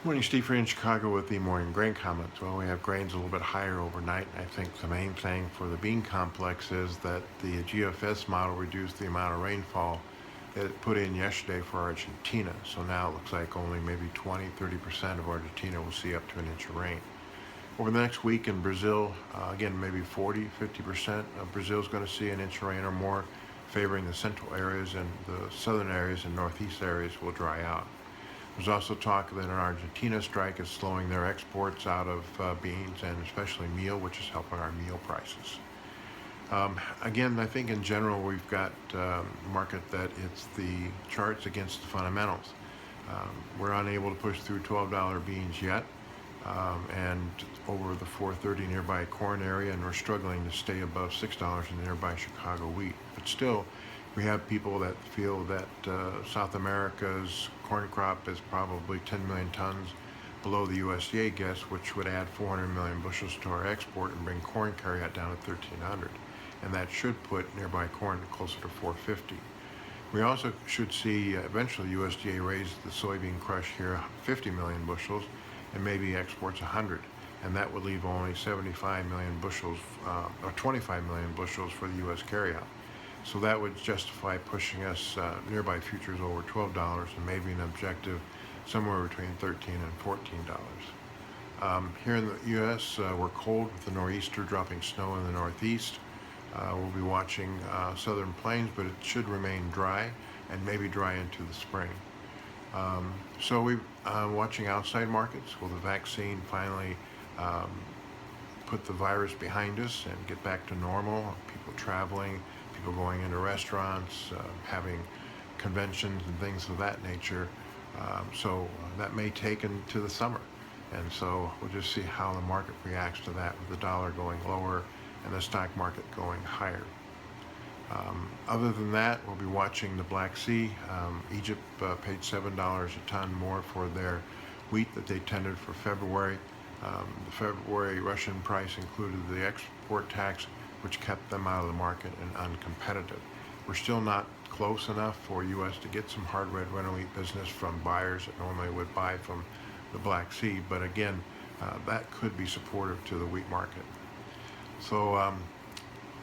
Morning, Steve here in Chicago with the morning grain comments. Well, we have grains a little bit higher overnight. I think the main thing for the bean complex is that the GFS model reduced the amount of rainfall that it put in yesterday for Argentina. So now it looks like only maybe 20–30% of Argentina will see up to an inch of rain. Over the next week in Brazil, again, maybe 40–50% of Brazil is going to see an inch of rain or more, favoring the central areas, and the southern areas and northeast areas will dry out. There's also talk that an Argentina strike is slowing their exports out of beans and especially meal, which is helping our meal prices. Again, I think in general we've got a market that it's the charts against the fundamentals. We're unable to push through $12 beans yet, and over the 430 nearby corn area, and we're struggling to stay above $6 in the nearby Chicago wheat. But still, we have people that feel that South America's corn crop is probably 10 million tons below the USDA guess, which would add 400 million bushels to our export and bring corn carryout down to 1,300. And that should put nearby corn closer to 450. We also should see eventually USDA raise the soybean crush here 50 million bushels and maybe exports 100. And that would leave only 75 million bushels, or 25 million bushels for the U.S. carryout. So that would justify pushing us nearby futures over $12 and maybe an objective somewhere between $13 and $14. Here in the U.S., we're cold with the nor'easter dropping snow in the northeast. We'll be watching southern plains, but it should remain dry and maybe dry into the spring. So we're watching outside markets. Will the vaccine finally put the virus behind us and get back to normal? People traveling, people going into restaurants, having conventions and things of that nature. So that may take into the summer. And so we'll just see how the market reacts to that, with the dollar going lower and the stock market going higher. Other than that, we'll be watching the Black Sea. Egypt paid $7 a ton more for their wheat that they tendered for February. The February Russian price included the export tax, which kept them out of the market and uncompetitive. We're still not close enough for U.S. to get some hard red rental wheat business from buyers that normally would buy from the Black Sea, but again, that could be supportive to the wheat market. So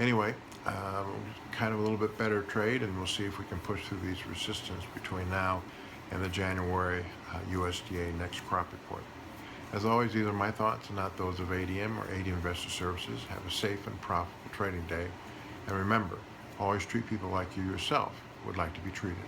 anyway, kind of a little bit better trade, and we'll see if we can push through these resistance between now and the January USDA next crop report. As always, these are my thoughts and not those of ADM or ADM Investor Services. Have a safe and profitable trading day. And remember, always treat people like you yourself would like to be treated.